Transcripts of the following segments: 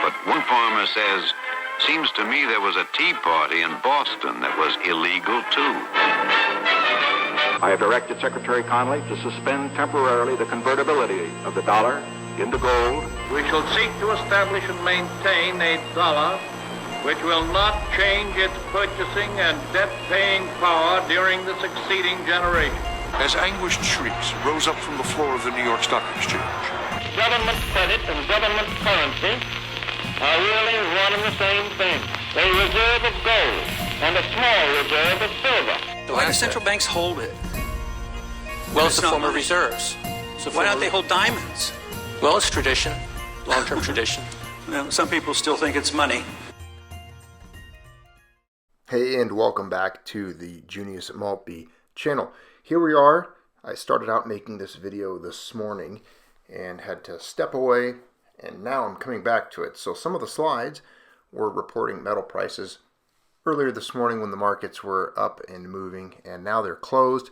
But one farmer says, seems to me there was a tea party in Boston that was illegal too. I have directed Secretary Connally to suspend temporarily the convertibility of the dollar into gold. We shall seek to establish and maintain a dollar which will not change its purchasing and debt-paying power during the succeeding generation. As anguished shrieks rose up from the floor of the New York Stock Exchange. Government credit and government currency are really one and the same thing. A reserve of gold and a small reserve of silver. Why do central banks hold it? Well, it's a form of reserves. Why don't they hold diamonds? Well, it's tradition, long-term tradition. Well, some people still think it's money. Hey, and welcome back to the Junius Maltby channel. Here we are. I started out making this video this morning and had to step away, and now I'm coming back to it. So some of the slides were reporting metal prices earlier this morning when the markets were up and moving, and now they're closed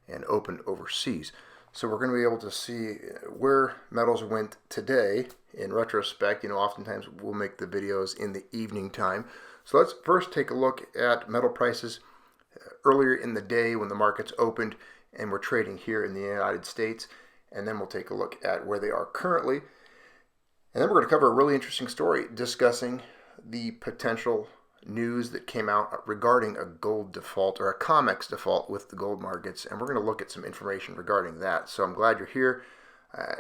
and opened overseas. So we're going to be able to see where metals went today. In retrospect, oftentimes we'll make the videos in the evening time. So let's first take a look at metal prices earlier in the day when the markets opened and we're trading here in the United States. And then we'll take a look at where they are currently. And then we're going to cover a really interesting story discussing the potential news that came out regarding a gold default or a COMEX default with the gold markets, and we're going to look at some information regarding that. So I'm glad you're here.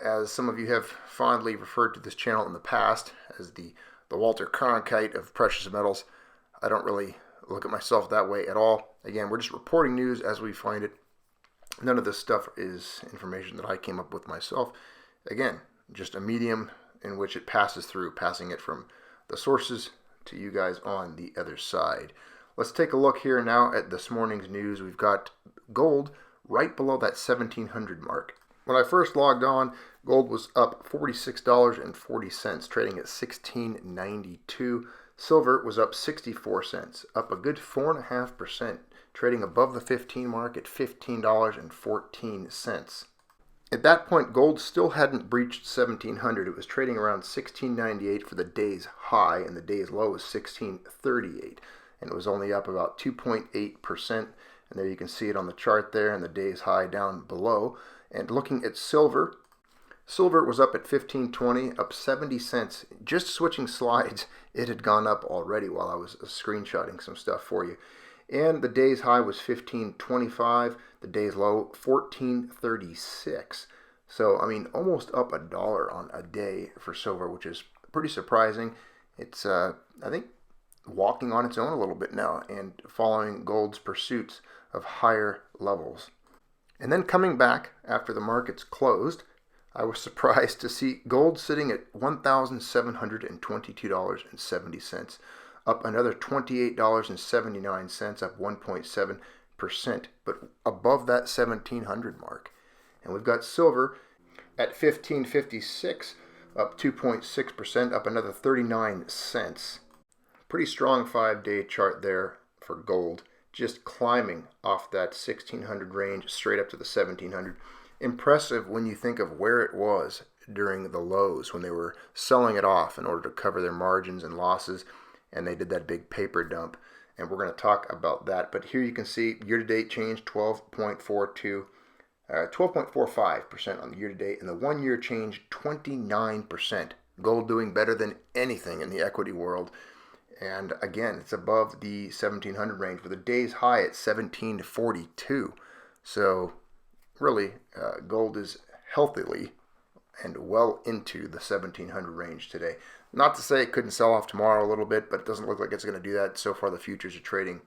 As some of you have fondly referred to this channel in the past as the Walter Cronkite of precious metals, I don't really look at myself that way at all. Again, we're just reporting news as we find it. None of this stuff is information that I came up with myself. Again, just a medium in which it passes through, passing it from the sources to you guys on the other side. Let's take a look here now at this morning's news. We've got gold right below that 1700 mark. When I first logged on, gold was up $46.40, trading at $16.92. Silver was up 64 cents, up a good 4.5%, trading above the 15 mark at $15.14. At that point, gold still hadn't breached 1700. It was trading around 1698 for the day's high, and the day's low was 1638. And it was only up about 2.8%. And there you can see it on the chart there, and the day's high down below. And looking at silver, silver was up at 1520, up 70 cents. Just switching slides, it had gone up already while I was screenshotting some stuff for you. And the day's high was 1525, the day's low 1436. So, almost up $1 on a day for silver, which is pretty surprising. It's, I think, walking on its own a little bit now and following gold's pursuits of higher levels. And then coming back after the markets closed, I was surprised to see gold sitting at $1,722.70. Up another $28.79, up 1.7%, but above that 1700 mark. And we've got silver at 1556, up 2.6%, up another 39 cents. Pretty strong 5-day chart there for gold, just climbing off that 1600 range straight up to the 1700. Impressive when you think of where it was during the lows when they were selling it off in order to cover their margins and losses. And they did that big paper dump, and we're going to talk about that. But here you can see year-to-date change 12.45% on the year-to-date, and the one-year change 29%. Gold doing better than anything in the equity world. And again, it's above the 1700 range with a day's high at 1742. So really, gold is healthily and well into the 1700 range today. Not to say it couldn't sell off tomorrow a little bit, but it doesn't look like it's going to do that. So far, the futures are trading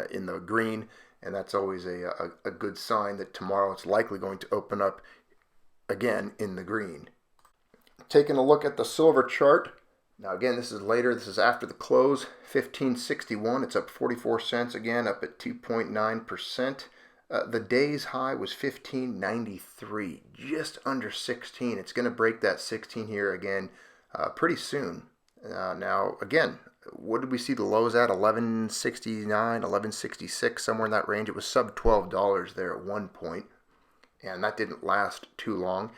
in the green, and that's always a good sign that tomorrow it's likely going to open up again in the green. Taking a look at the silver chart. Now, again, this is later. This is after the close. 1561. It's up 44 cents again, up at 2.9%. The day's high was 1593, just under 16. It's going to break that 16 here again pretty soon. Now, again, what did we see the lows at? 1169, 1166, somewhere in that range. It was sub $12 there at one point, and that didn't last too long.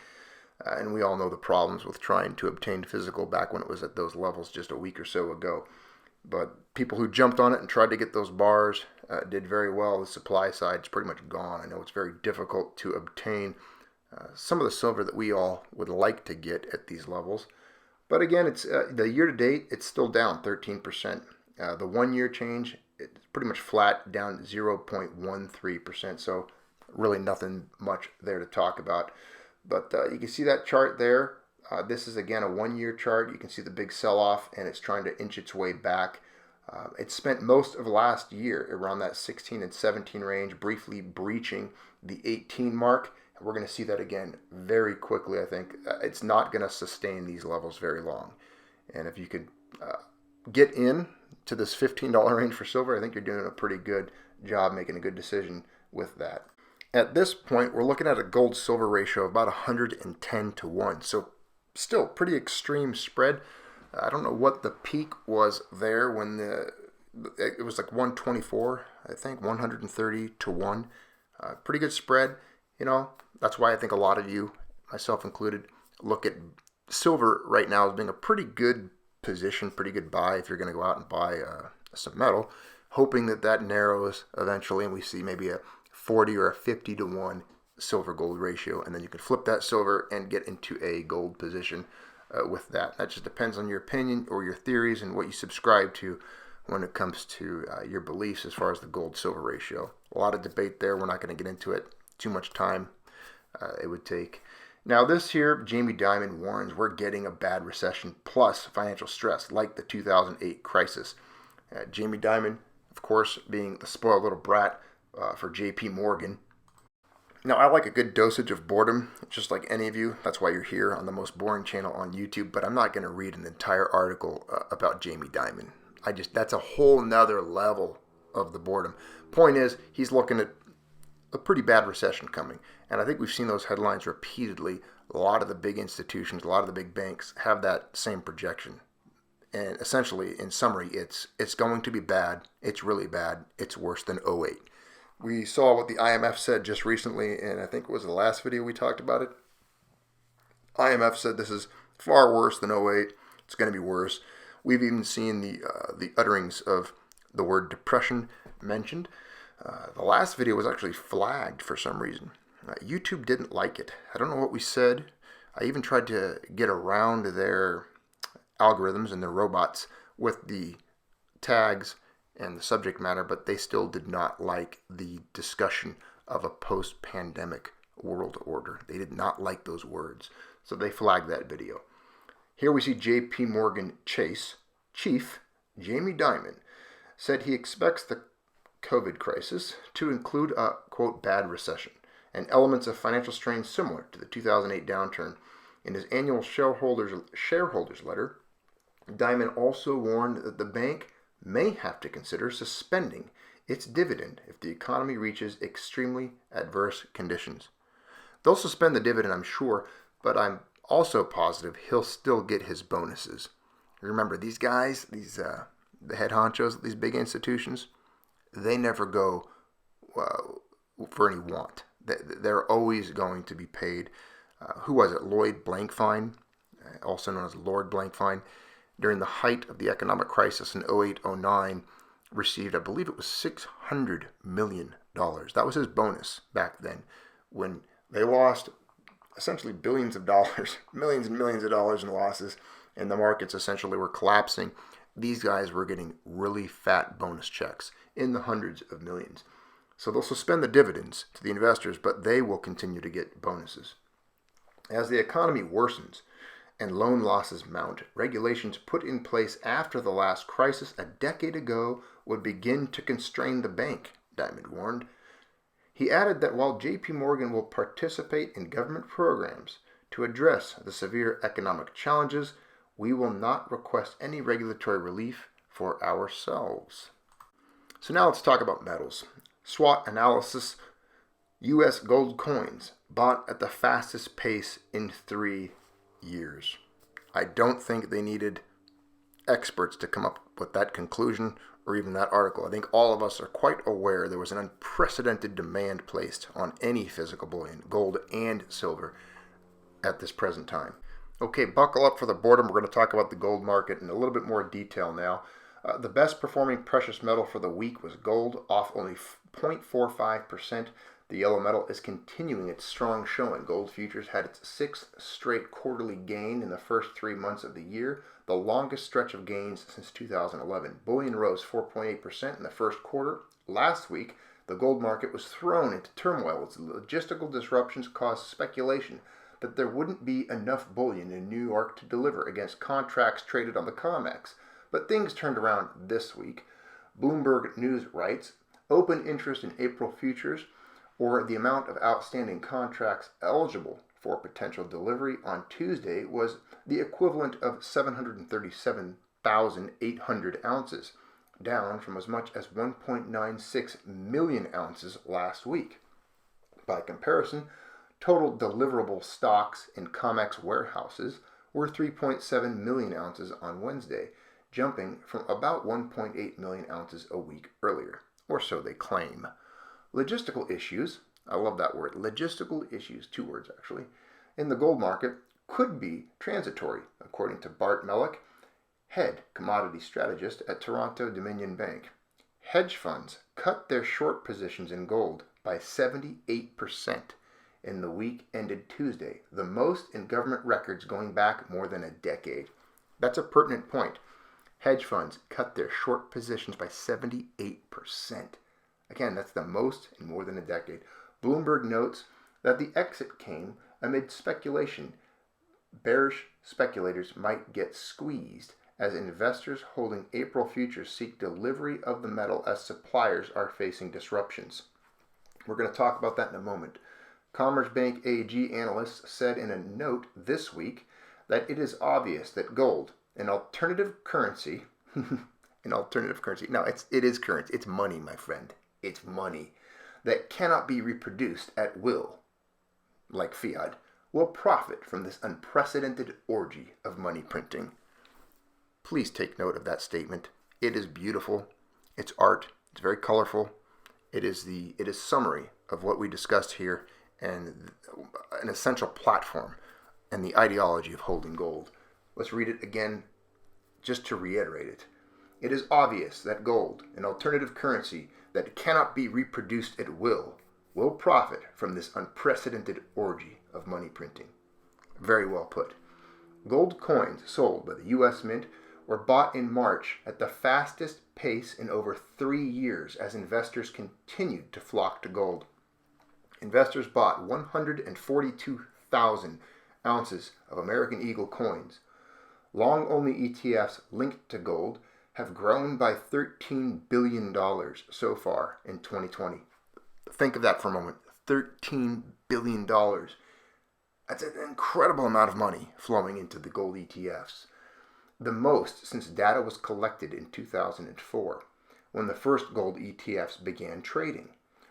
And we all know the problems with trying to obtain physical back when it was at those levels just a week or so ago. But people who jumped on it and tried to get those bars did very well. The supply side is pretty much gone. I know it's very difficult to obtain some of the silver that we all would like to get at these levels. But again, it's the year to date, it's still down 13%. The 1 year change, it's pretty much flat, down 0.13%. So really nothing much there to talk about. But you can see that chart there. This is, again, a 1 year chart. You can see the big sell-off, and it's trying to inch its way back. It spent most of last year around that 16 and 17 range, briefly breaching the 18 mark. And we're going to see that again very quickly, I think. It's not going to sustain these levels very long. And if you could get in to this $15 range for silver, I think you're doing a pretty good job making a good decision with that. At this point, we're looking at a gold-silver ratio of about 110 to 1. So still pretty extreme spread. I don't know what the peak was there when it was like 124, I think, 130 to 1. Pretty good spread. You know, that's why I think a lot of you, myself included, look at silver right now as being a pretty good position, pretty good buy if you're going to go out and buy some metal, hoping that that narrows eventually and we see maybe a 40 or a 50 to 1 silver gold ratio, and then you can flip that silver and get into a gold position with that. That just depends on your opinion or your theories and what you subscribe to when it comes to your beliefs as far as the gold silver ratio. A lot of debate there. We're not going to get into it. Too much time it would take. Now this here, Jamie Dimon warns we're getting a bad recession plus financial stress like the 2008 crisis. Jamie Dimon, of course, being the spoiled little brat for JP Morgan. Now, I like a good dosage of boredom, just like any of you. That's why you're here on the most boring channel on YouTube, but I'm not going to read an entire article about Jamie Dimon. That's a whole nother level of the boredom. Point is, he's looking at a pretty bad recession coming, and I think we've seen those headlines repeatedly. A lot of the big institutions, a lot of the big banks have that same projection. And essentially, in summary, it's going to be bad. It's really bad. It's worse than '08. We saw what the IMF said just recently, and I think it was the last video we talked about it. IMF said this is far worse than '08. It's going to be worse. We've even seen the utterings of the word depression mentioned. The last video was actually flagged for some reason. YouTube didn't like it. I don't know what we said. I even tried to get around their algorithms and their robots with the tags and the subject matter, but they still did not like the discussion of a post-pandemic world order. They did not like those words, so they flagged that video. Here we see JP Morgan Chase chief Jamie Dimon said he expects the COVID crisis to include a, quote, bad recession and elements of financial strain similar to the 2008 downturn. In his annual shareholders letter, Dimon also warned that the bank may have to consider suspending its dividend if the economy reaches extremely adverse conditions. They'll suspend the dividend, I'm sure, but I'm also positive he'll still get his bonuses. Remember, these guys, the head honchos at these big institutions, they never go for any want. They're always going to be paid. Who was it? Lloyd Blankfein, also known as Lord Blankfein, during the height of the economic crisis in 08-09, received, I believe it was $600 million. That was his bonus back then when they lost essentially billions of dollars, millions and millions of dollars in losses, and the markets essentially were collapsing. These guys were getting really fat bonus checks in the hundreds of millions. So they'll suspend the dividends to the investors, but they will continue to get bonuses. As the economy worsens and loan losses mount, regulations put in place after the last crisis a decade ago would begin to constrain the bank, Dimon warned. He added that while JP Morgan will participate in government programs to address the severe economic challenges, we will not request any regulatory relief for ourselves. So now let's talk about metals. SWOT analysis, U.S. gold coins bought at the fastest pace in 3 years. I don't think they needed experts to come up with that conclusion or even that article. I think all of us are quite aware there was an unprecedented demand placed on any physical bullion, gold and silver, at this present time. Okay, buckle up for the boredom. We're going to talk about the gold market in a little bit more detail now. The best performing precious metal for the week was gold, off only 0.45%. The yellow metal is continuing its strong showing. Gold futures had its sixth straight quarterly gain in the first 3 months of the year, the longest stretch of gains since 2011. Bullion rose 4.8% in the first quarter. Last week, the gold market was thrown into turmoil as logistical disruptions caused speculation that there wouldn't be enough bullion in New York to deliver against contracts traded on the COMEX. But things turned around this week. Bloomberg News writes, open interest in April futures, or the amount of outstanding contracts eligible for potential delivery on Tuesday, was the equivalent of 737,800 ounces, down from as much as 1.96 million ounces last week. By comparison, total deliverable stocks in COMEX warehouses were 3.7 million ounces on Wednesday, jumping from about 1.8 million ounces a week earlier, or so they claim. Logistical issues, I love that word, logistical issues, 2 words actually, in the gold market could be transitory, according to Bart Mellick, head commodity strategist at Toronto Dominion Bank. Hedge funds cut their short positions in gold by 78% in the week ended Tuesday, the most in government records going back more than a decade. That's a pertinent point. Hedge funds cut their short positions by 78%. Again, that's the most in more than a decade. Bloomberg notes that the exit came amid speculation. Bearish speculators might get squeezed as investors holding April futures seek delivery of the metal as suppliers are facing disruptions. We're going to talk about that in a moment. Commerzbank AG analysts said in a note this week that it is obvious that gold, an alternative currency, no, it is currency. It's money, my friend. It's money that cannot be reproduced at will, like fiat, will profit from this unprecedented orgy of money printing. Please take note of that statement. It is beautiful. It's art. It's very colorful. It is summary of what we discussed here and an essential platform and the ideology of holding gold. Let's read it again just to reiterate it. It is obvious that gold, an alternative currency that cannot be reproduced at will profit from this unprecedented orgy of money printing. Very well put. Gold coins sold by the U.S. Mint were bought in March at the fastest pace in over 3 years as investors continued to flock to gold. Investors bought 142,000 ounces of American Eagle coins. Long-only ETFs linked to gold have grown by $13 billion so far in 2020. Think of that for a moment. $13 billion. That's an incredible amount of money flowing into the gold ETFs. The most since data was collected in 2004, when the first gold ETFs began trading,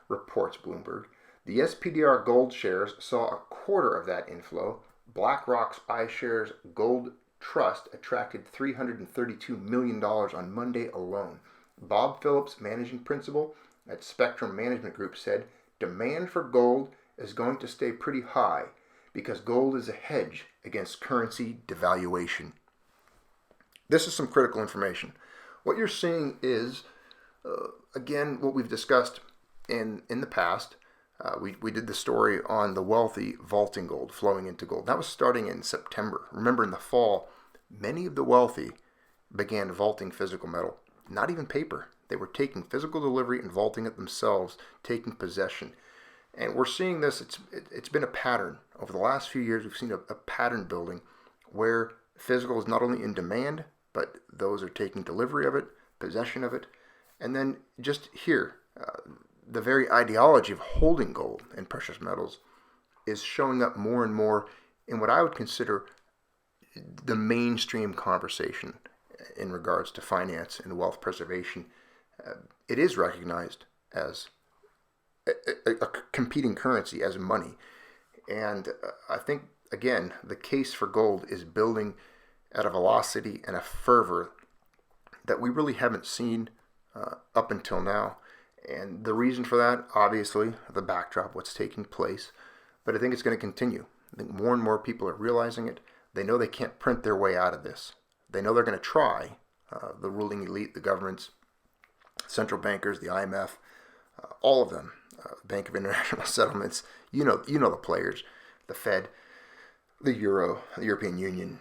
reports Bloomberg. The SPDR gold shares saw a quarter of that inflow. BlackRock's iShares Gold Trust attracted $332 million on Monday alone. Bob Phillips, managing principal at Spectrum Management Group, said demand for gold is going to stay pretty high because gold is a hedge against currency devaluation. This is some critical information. What you're seeing is, again, what we've discussed in the past. We did the story on the wealthy vaulting gold, flowing into gold. That was starting in September. Remember, in the fall, many of the wealthy began vaulting physical metal, not even paper. They were taking physical delivery and vaulting it themselves, taking possession. And we're seeing this, it's been a pattern. Over the last few years, we've seen a pattern building where physical is not only in demand, but those are taking delivery of it, possession of it. And then just here, the very ideology of holding gold and precious metals is showing up more and more in what I would consider the mainstream conversation in regards to finance and wealth preservation. It is recognized as a competing currency, as money. And I think, again, the case for gold is building at a velocity and a fervor that we really haven't seen up until now. And the reason for that, obviously, the backdrop, what's taking place. But I think it's going to continue. I think more and more people are realizing it. They know they can't print their way out of this. They know they're going to try. The ruling elite, the governments, central bankers, the IMF, all of them, Bank of International Settlements, you know the players, the Fed, the Euro, the European Union,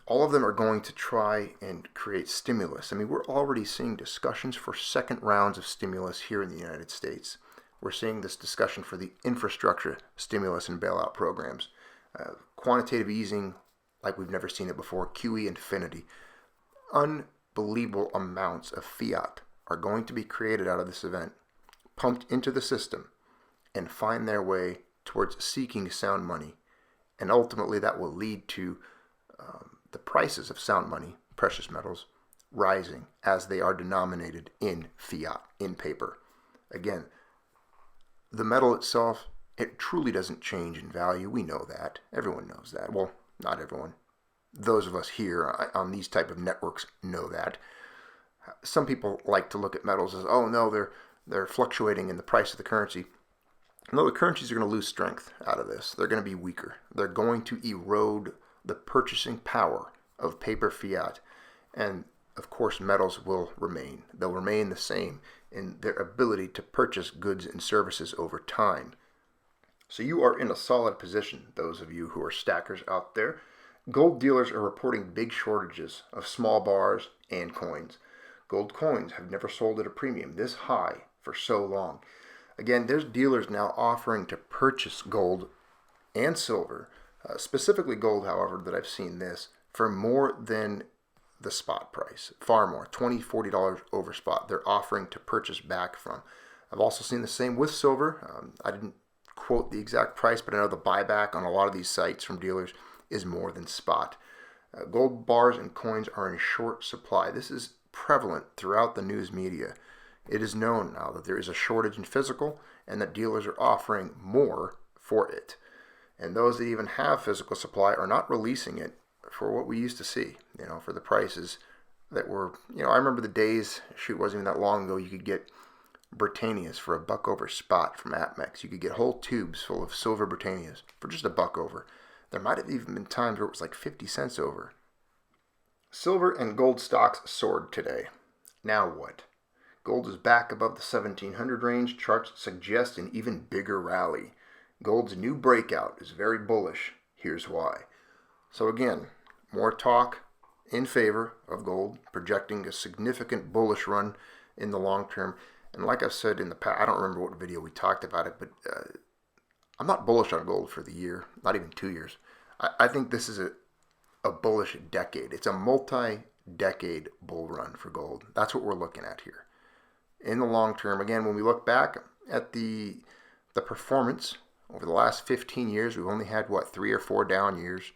all of them are going to try and create stimulus. I mean, we're already seeing discussions for second rounds of stimulus here in the United States. We're seeing this discussion for the infrastructure stimulus and bailout programs, quantitative easing like we've never seen it before, QE infinity. Unbelievable amounts of fiat are going to be created out of this event, pumped into the system, and find their way towards seeking sound money. And ultimately that will lead to the prices of sound money, precious metals, rising as they are denominated in fiat, in paper. Again, the metal itself, it truly doesn't change in value. We know that. Everyone knows that. Well, not everyone. Those of us here on these type of networks know that. Some people like to look at metals as, oh no, they're fluctuating in the price of the currency. No, the currencies are going to lose strength out of this. They're going to be weaker. They're going to erode the purchasing power of paper fiat. And of course, metals will remain. They'll remain the same in their ability to purchase goods and services over time. So you are in a solid position, those of you who are stackers out there. Gold dealers are reporting big shortages of small bars and coins. Gold coins have never sold at a premium this high for so long. Again, there's dealers now offering to purchase gold and silver, specifically gold, however, that I've seen this, for more than the spot price, far more, $20, $40 over spot. They're offering to purchase back from. I've also seen the same with silver. I didn't quote the exact price, but I know the buyback on a lot of these sites from dealers is more than spot. Gold bars and coins are in short supply. This is prevalent throughout the news media. It is known now that there is a shortage in physical and that dealers are offering more for it. And those that even have physical supply are not releasing it for what we used to see, for the prices that were, I remember the days, it wasn't even that long ago, you could get Britannias for $1 over spot from APMEX. You could get whole tubes full of silver Britannias for just $1 over. There might have even been times where it was like 50 cents over. Silver and gold stocks soared today. Now what? Gold is back above the 1700 range. Charts suggest an even bigger rally. Gold's new breakout is very bullish. Here's why. So again, more talk in favor of gold, projecting a significant bullish run in the long term. And like I've said in the past, I don't remember what video we talked about it, but I'm not bullish on gold for the year, not even 2 years. I think this is a bullish decade. It's a multi-decade bull run for gold. That's what we're looking at here. In the long term, again, when we look back at the performance over the last 15 years, we've only had, 3 or 4 down years.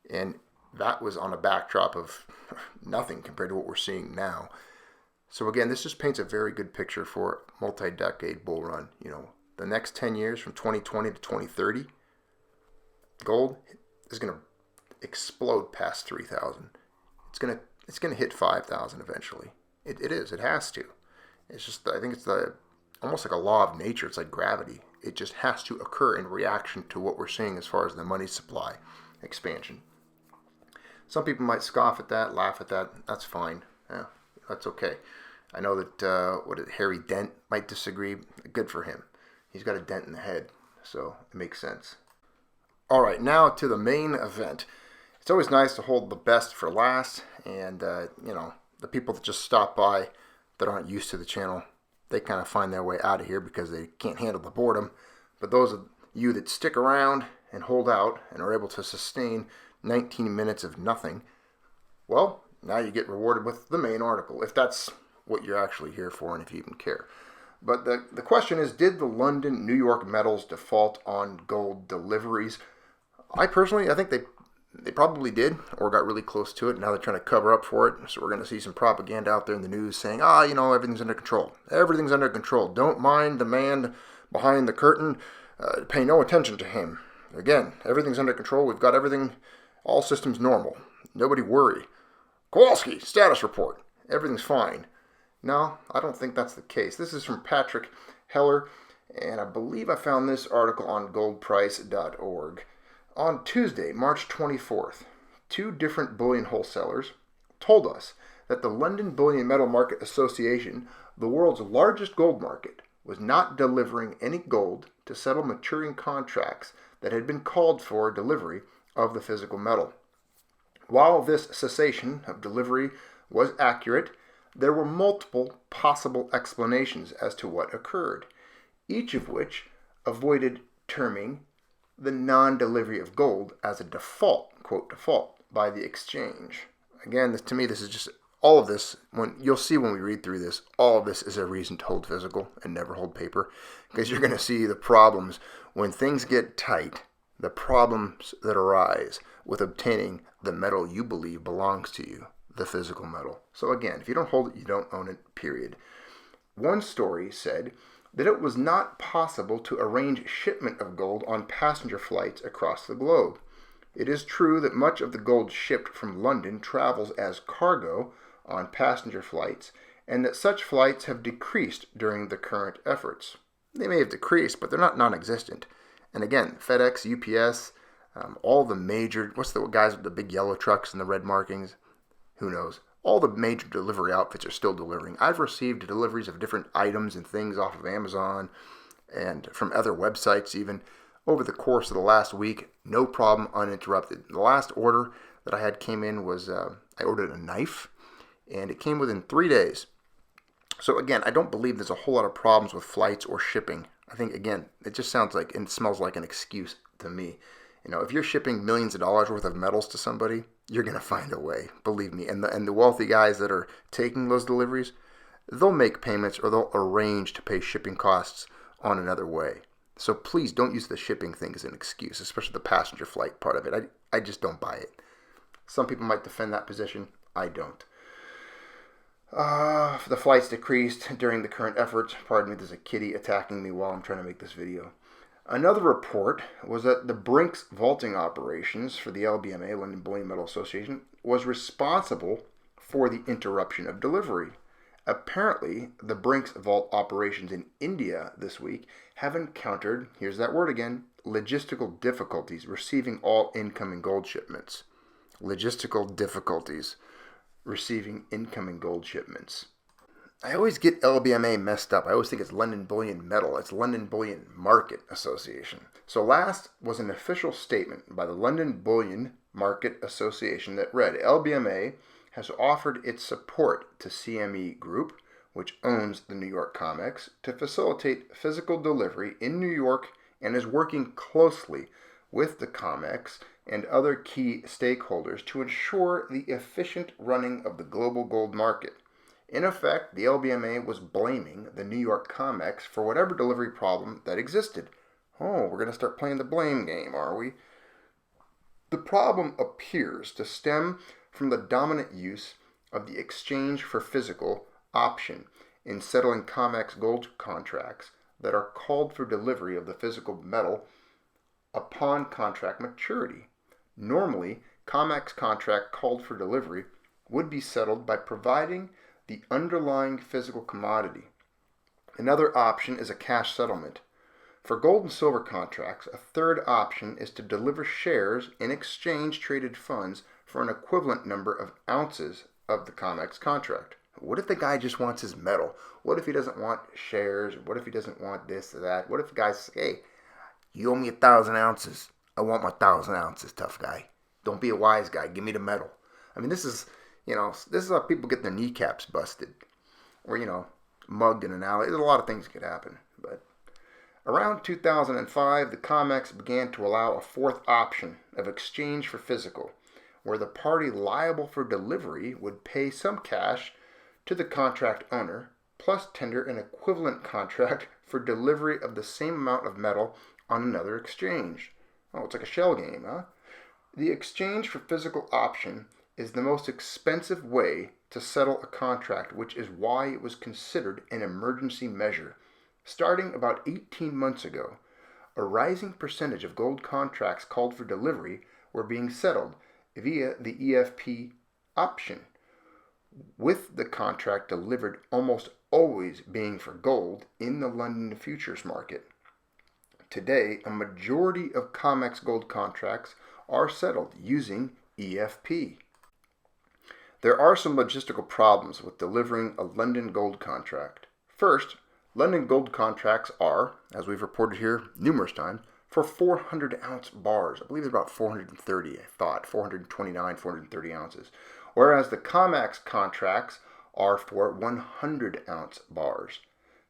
And that was on a backdrop of nothing compared to what we're seeing now. So again, this just paints a very good picture for multi-decade bull run. The next 10 years from 2020 to 2030, gold is going to explode past 3,000. It's going to hit 5,000 eventually. It is. It has to. It's just, I think it's almost like a law of nature. It's like gravity. It just has to occur in reaction to what we're seeing as far as the money supply expansion. Some people might scoff at that, laugh at that. That's fine. Yeah, that's okay. I know that Harry Dent might disagree. Good for him. He's got a dent in the head, so it makes sense. All right, now to the main event. It's always nice to hold the best for last, and the people that just stop by that aren't used to the channel, they kind of find their way out of here because they can't handle the boredom. But those of you that stick around and hold out and are able to sustain 19 minutes of nothing, well, now you get rewarded with the main article, if that's what you're actually here for and if you even care. But the question is, did the London, New York metals default on gold deliveries? I think they probably did or got really close to it. Now they're trying to cover up for it. So we're going to see some propaganda out there in the news saying, everything's under control. Everything's under control. Don't mind the man behind the curtain. Pay no attention to him. Again, everything's under control. We've got everything, all systems normal. Nobody worry. Kowalski, status report. Everything's fine. No, I don't think that's the case. This is from Patrick Heller, and I believe I found this article on goldprice.org. On Tuesday, March 24th, two different bullion wholesalers told us that the London Bullion Metal Market Association, the world's largest gold market, was not delivering any gold to settle maturing contracts that had been called for delivery of the physical metal. While this cessation of delivery was accurate, there were multiple possible explanations as to what occurred, each of which avoided terming the non-delivery of gold as a default, quote default, by the exchange. Again, to me, this is just all of this. When you'll see when we read through this, all of this is a reason to hold physical and never hold paper, because you're going to see the problems when things get tight, the problems that arise with obtaining the metal you believe belongs to you, the physical metal. So again, if you don't hold it, you don't own it, period. One story said that it was not possible to arrange shipment of gold on passenger flights across the globe. It is true that much of the gold shipped from London travels as cargo on passenger flights, and that such flights have decreased during the current efforts. They may have decreased, but they're not non-existent. And again, FedEx, UPS, all the major, what's the guys with the big yellow trucks and the red markings? Who knows? All the major delivery outfits are still delivering. I've received deliveries of different items and things off of Amazon and from other websites even over the course of the last week. No problem, uninterrupted. The last order that I had came in was, I ordered a knife, and it came within 3 days. So again, I don't believe there's a whole lot of problems with flights or shipping. I think, again, it just sounds like, and it smells like an excuse to me. You know, if you're shipping millions of dollars worth of metals to somebody, you're going to find a way, believe me. And the wealthy guys that are taking those deliveries, they'll make payments or they'll arrange to pay shipping costs on another way. So please don't use the shipping thing as an excuse, especially the passenger flight part of it. I just don't buy it. Some people might defend that position. I don't. The flights decreased during the current efforts. Pardon me, there's a kitty attacking me while I'm trying to make this video. Another report was that the Brinks vaulting operations for the LBMA, London Bullion Metal Association, was responsible for the interruption of delivery. Apparently, the Brinks vault operations in India this week have encountered, here's that word again, logistical difficulties receiving all incoming gold shipments. Logistical difficulties receiving incoming gold shipments. I always get LBMA messed up. I always think it's London Bullion Metal. It's London Bullion Market Association. So last was an official statement by the London Bullion Market Association that read, LBMA has offered its support to CME Group, which owns the New York COMEX, to facilitate physical delivery in New York and is working closely with the COMEX and other key stakeholders to ensure the efficient running of the global gold market. In effect, the LBMA was blaming the New York COMEX for whatever delivery problem that existed. Oh, we're going to start playing the blame game, are we? The problem appears to stem from the dominant use of the exchange for physical option in settling COMEX gold contracts that are called for delivery of the physical metal upon contract maturity. Normally, COMEX contract called for delivery would be settled by providing the underlying physical commodity. Another option is a cash settlement. For gold and silver contracts, a third option is to deliver shares in exchange traded funds for an equivalent number of ounces of the COMEX contract. What if the guy just wants his metal? What if he doesn't want shares? What if he doesn't want this or that? What if the guy says, hey, you owe me 1,000 ounces. I want my 1,000 ounces, tough guy. Don't be a wise guy. Give me the metal. I mean, this is how people get their kneecaps busted or, mugged in an alley. There's a lot of things that could happen. But around 2005, the COMEX began to allow a fourth option of exchange for physical, where the party liable for delivery would pay some cash to the contract owner, plus tender an equivalent contract for delivery of the same amount of metal on another exchange. Oh, it's like a shell game, huh? The exchange for physical option is the most expensive way to settle a contract, which is why it was considered an emergency measure. Starting about 18 months ago, a rising percentage of gold contracts called for delivery were being settled via the EFP option, with the contract delivered almost always being for gold in the London futures market. today a majority of COMEX gold contracts are settled using EFP. There are some logistical problems with delivering a London gold contract. First, London gold contracts are, as we've reported here numerous times, for 400-ounce bars. I believe it's about 430, 429, 430 ounces. Whereas the COMEX contracts are for 100-ounce bars.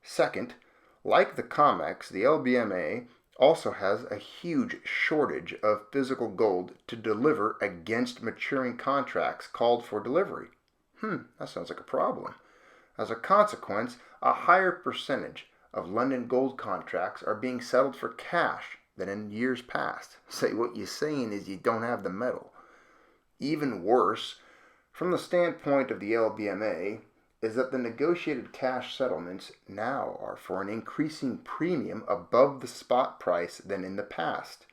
Second, like the COMEX, the LBMA also has a huge shortage of physical gold to deliver against maturing contracts called for delivery. That sounds like a problem. As a consequence, a higher percentage of London gold contracts are being settled for cash than in years past. So what you're saying is you don't have the metal. Even worse, from the standpoint of the LBMA, is that the negotiated cash settlements now are for an increasing premium above the spot price than in the past.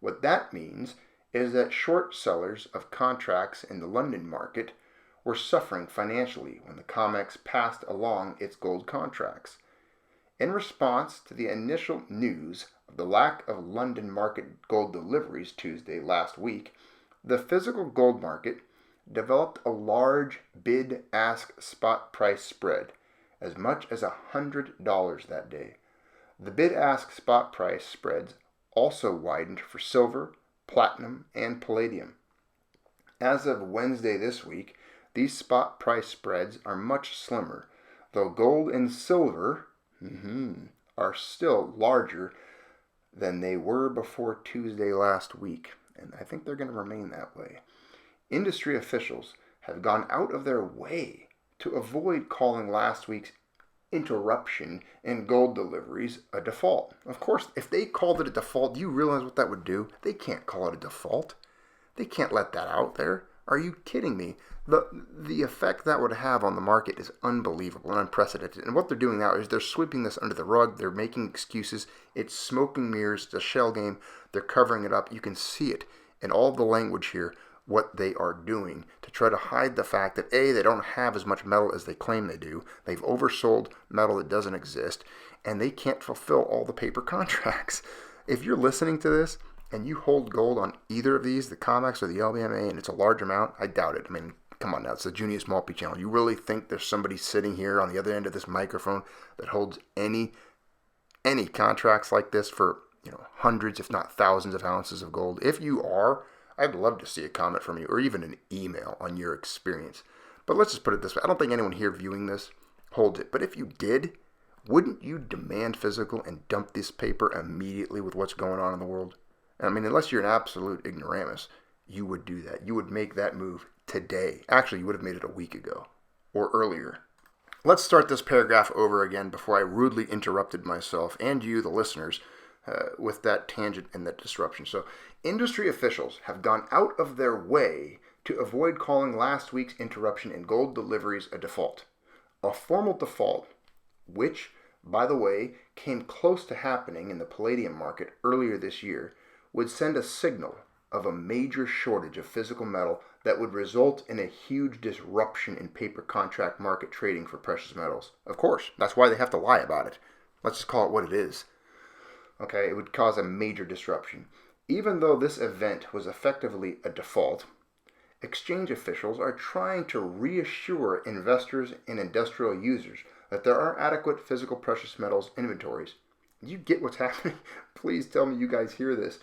What that means is that short sellers of contracts in the London market were suffering financially when the COMEX passed along its gold contracts. In response to the initial news of the lack of London market gold deliveries Tuesday last week, the physical gold market developed a large bid-ask spot price spread, as much as $100 that day. The bid-ask spot price spreads also widened for silver, platinum, and palladium. As of Wednesday this week, these spot price spreads are much slimmer, though gold and silver are still larger than they were before Tuesday last week, and I think they're going to remain that way. Industry officials have gone out of their way to avoid calling last week's interruption in gold deliveries a default. Of course, if they called it a default, do you realize what that would do? They can't call it a default. They can't let that out there. Are you kidding me? The effect that would have on the market is unbelievable and unprecedented. And what they're doing now is they're sweeping this under the rug. They're making excuses. It's smoke and mirrors. It's a shell game. They're covering it up. You can see it in all the language here, what they are doing to try to hide the fact that A, they don't have as much metal as they claim they do. They've oversold metal that doesn't exist, and they can't fulfill all the paper contracts. If you're listening to this and you hold gold on either of these, the COMEX or the LBMA, and it's a large amount, I doubt it. I mean, come on now, it's the Junius Maltby channel. You really think there's somebody sitting here on the other end of this microphone that holds any contracts like this for, hundreds, if not thousands of ounces of gold? If you are, I'd love to see a comment from you or even an email on your experience. But let's just put it this way. I don't think anyone here viewing this holds it. But if you did, wouldn't you demand physical and dump this paper immediately with what's going on in the world? I mean, unless you're an absolute ignoramus, you would do that. You would make that move today. Actually, you would have made it a week ago or earlier. Let's start this paragraph over again before I rudely interrupted myself and you, the listeners, with that tangent and that disruption. So, industry officials have gone out of their way to avoid calling last week's interruption in gold deliveries a default. A formal default, which, by the way, came close to happening in the palladium market earlier this year, would send a signal of a major shortage of physical metal that would result in a huge disruption in paper contract market trading for precious metals. Of course, that's why they have to lie about it. Let's just call it what it is. Okay, it would cause a major disruption. Even though this event was effectively a default, exchange officials are trying to reassure investors and industrial users that there are adequate physical precious metals inventories. You get what's happening? Please tell me you guys hear this.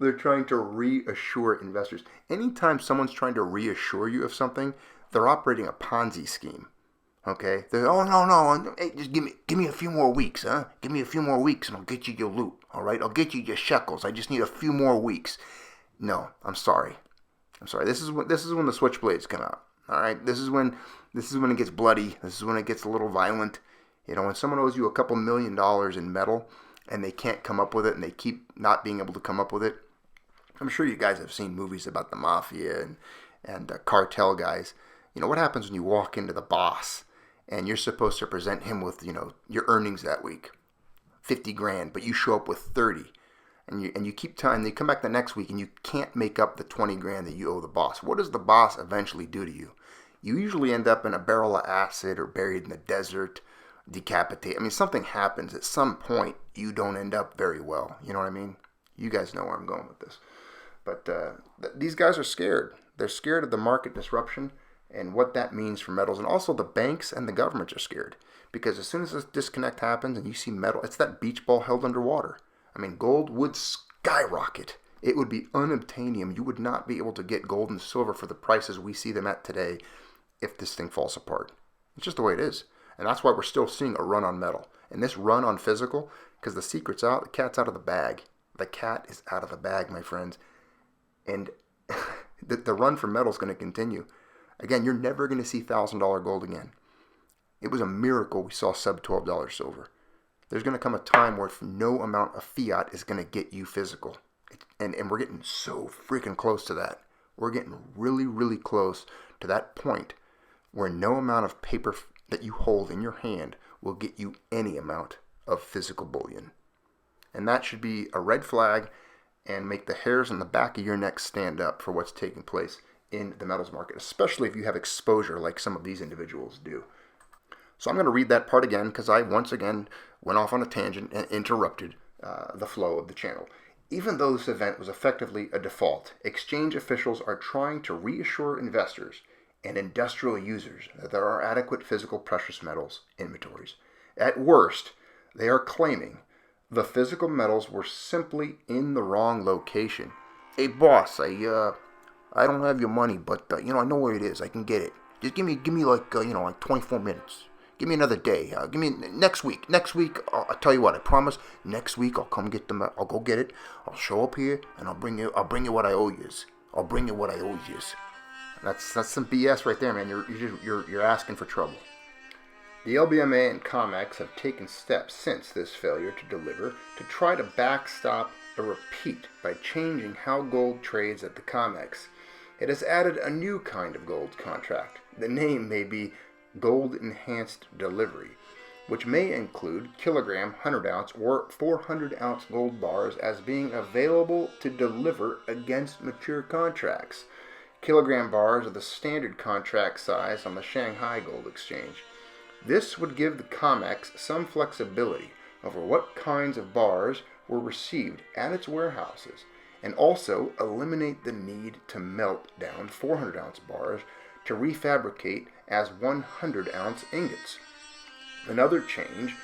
They're trying to reassure investors. Anytime someone's trying to reassure you of something, they're operating a Ponzi scheme. Okay? They're, no, hey, just give me a few more weeks, huh? Give me a few more weeks and I'll get you your loot, all right? I'll get you your shekels. I just need a few more weeks. No, I'm sorry. This is when the switchblades come out, all right? This is when it gets bloody. This is when it gets a little violent. When someone owes you a couple $1 million in metal and they can't come up with it and they keep not being able to come up with it. I'm sure you guys have seen movies about the mafia and cartel guys. What happens when you walk into the boss and you're supposed to present him with, your earnings that week, 50 grand, but you show up with 30, and you keep telling, they come back the next week and you can't make up the 20 grand that you owe the boss. What does the boss eventually do to you? You usually end up in a barrel of acid or buried in the desert, decapitate. I mean, something happens at some point. You don't end up very well. You know what I mean? You guys know where I'm going with this. But these guys are scared. They're scared of the market disruption and what that means for metals. And also the banks and the governments are scared. Because as soon as this disconnect happens and you see metal, it's that beach ball held underwater. I mean, gold would skyrocket. It would be unobtainium. You would not be able to get gold and silver for the prices we see them at today if this thing falls apart. It's just the way it is. And that's why we're still seeing a run on metal. And this run on physical, because the secret's out, the cat's out of the bag. The cat is out of the bag, my friends. And the run for metal is going to continue. Again, you're never going to see $1,000 gold again. It was a miracle we saw sub $12 silver. There's going to come a time where no amount of fiat is going to get you physical. And we're getting so freaking close to that. We're getting really, really close to that point where no amount of paper that you hold in your hand will get you any amount of physical bullion. And that should be a red flag and make the hairs on the back of your neck stand up for what's taking place in the metals market, especially if you have exposure like some of these individuals do. So I'm going to read that part again because I once again went off on a tangent and interrupted the flow of the channel. Even though this event was effectively a default, exchange officials are trying to reassure investors and industrial users that there are adequate physical precious metals inventories. At worst, they are claiming the physical metals were simply in the wrong location. Hey boss, I don't have your money, but I know where it is. I can get it. Just give me like 24 minutes. Give me another day. Give me next week. Next week, I'll tell you what. I promise. Next week, I'll come get them. I'll go get it. I'll show up here and I'll bring you what I owe yous. I'll bring you what I owe yous. That's some BS right there, man. You're asking for trouble. The LBMA and COMEX have taken steps since this failure to deliver to try to backstop a repeat by changing how gold trades at the COMEX. It has added a new kind of gold contract. The name may be Gold Enhanced Delivery, which may include kilogram, 100-ounce, or 400-ounce gold bars as being available to deliver against mature contracts. Kilogram bars are the standard contract size on the Shanghai Gold Exchange. This would give the COMEX some flexibility over what kinds of bars were received at its warehouses, and also eliminate the need to melt down 400-ounce bars to refabricate as 100-ounce ingots. Another change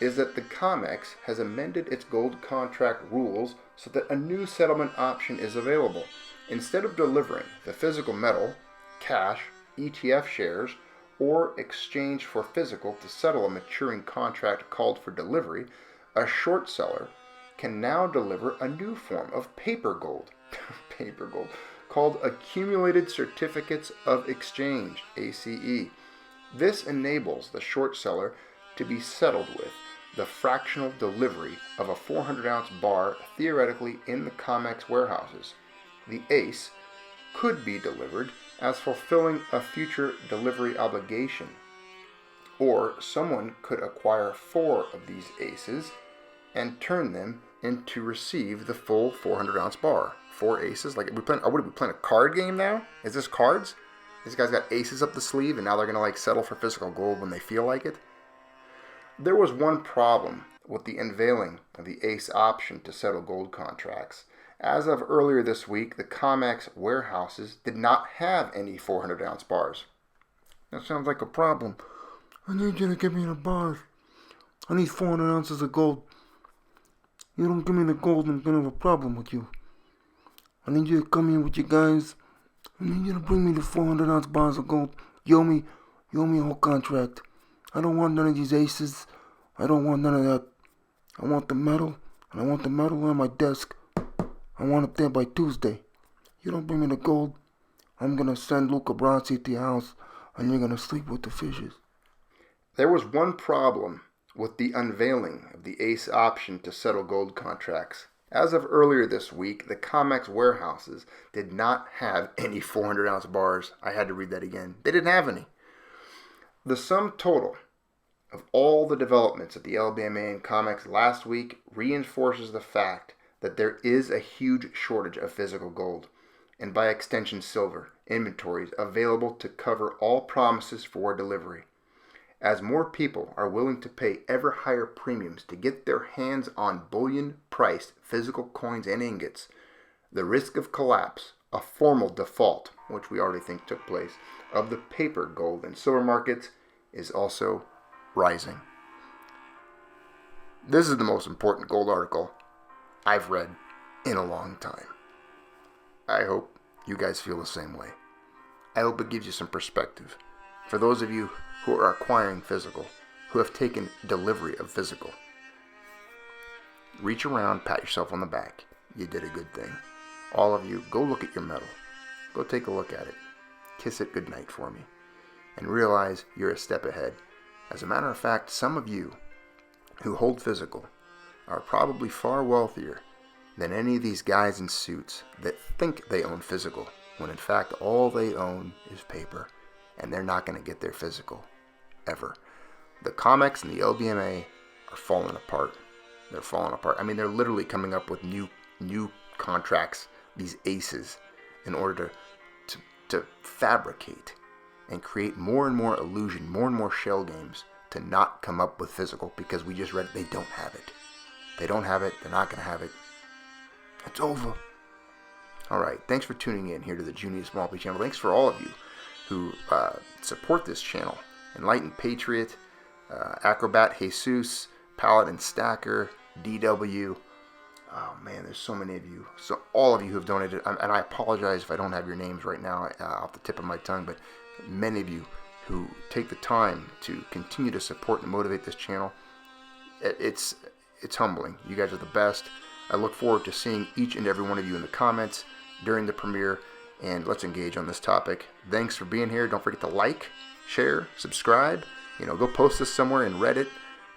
is that the COMEX has amended its gold contract rules so that a new settlement option is available. Instead of delivering the physical metal, cash, ETF shares, or exchange for physical to settle a maturing contract called for delivery, a short seller can now deliver a new form of paper gold, called Accumulated Certificates of Exchange, ACE. This enables the short seller to be settled with the fractional delivery of a 400-ounce bar theoretically in the COMEX warehouses. The ACE could be delivered as fulfilling a future delivery obligation, or someone could acquire 4 of these ACEs and turn them into receive the full 400-ounce bar. 4 aces? Like, what are we playing a card game now? Is this cards? These guys got aces up the sleeve and now they're going to settle for physical gold when they feel like it? There was one problem with the unveiling of the ACE option to settle gold contracts. As of earlier this week, the COMEX warehouses did not have any 400-ounce bars. That sounds like a problem. I need you to give me the bars. I need 400 ounces of gold. You don't give me the gold, I'm going to have a problem with you. I need you to come in with you guys. I need you to bring me the 400-ounce bars of gold. You owe me a whole contract. I don't want none of these aces. I don't want none of that. I want the metal, and I want the metal on my desk. I want it there by Tuesday. You don't bring me the gold, I'm going to send Luca Brasi to your house, and you're going to sleep with the fishes. There was one problem with the unveiling of the ACE option to settle gold contracts. As of earlier this week, the COMEX warehouses did not have any 400-ounce bars. I had to read that again. They didn't have any. The sum total of all the developments at the LBMA and COMEX last week reinforces the fact that there is a huge shortage of physical gold, and by extension silver, inventories available to cover all promises for delivery. As more people are willing to pay ever higher premiums to get their hands on bullion-priced physical coins and ingots, the risk of collapse, a formal default, which we already think took place, of the paper, gold, and silver markets is also rising. This is the most important gold article I've read in a long time. I hope you guys feel the same way. I hope it gives you some perspective. For those of you who are acquiring physical, who have taken delivery of physical, reach around, pat yourself on the back. You did a good thing. All of you, go look at your medal. Go take a look at it. Kiss it goodnight for me. And realize you're a step ahead. As a matter of fact, some of you who hold physical are probably far wealthier than any of these guys in suits that think they own physical, when in fact all they own is paper, and they're not going to get their physical, ever. The COMEX and the LBMA are falling apart. They're falling apart. I mean, they're literally coming up with new contracts, these aces, in order to fabricate and create more and more illusion, more and more shell games to not come up with physical, because we just read they don't have it. They don't have it. They're not going to have it. It's over. All right. Thanks for tuning in here to the Junius Maltby channel. Thanks for all of you who support this channel. Enlightened Patriot, Acrobat Jesus, Paladin Stacker, DW. Oh man, there's so many of you. So all of you who have donated, and I apologize if I don't have your names right now off the tip of my tongue, but many of you who take the time to continue to support and motivate this channel. It's humbling. You guys are the best. I look forward to seeing each and every one of you in the comments during the premiere, and let's engage on this topic. Thanks for being here. Don't forget to like, share, subscribe. Go post this somewhere in Reddit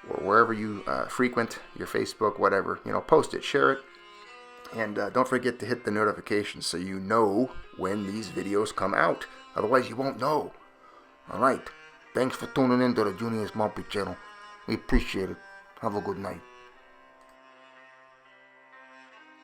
or wherever you frequent, your Facebook, whatever. Post it, share it, and don't forget to hit the notifications so you know when these videos come out. Otherwise, you won't know. All right. Thanks for tuning in to the Junius Maltby channel. We appreciate it. Have a good night.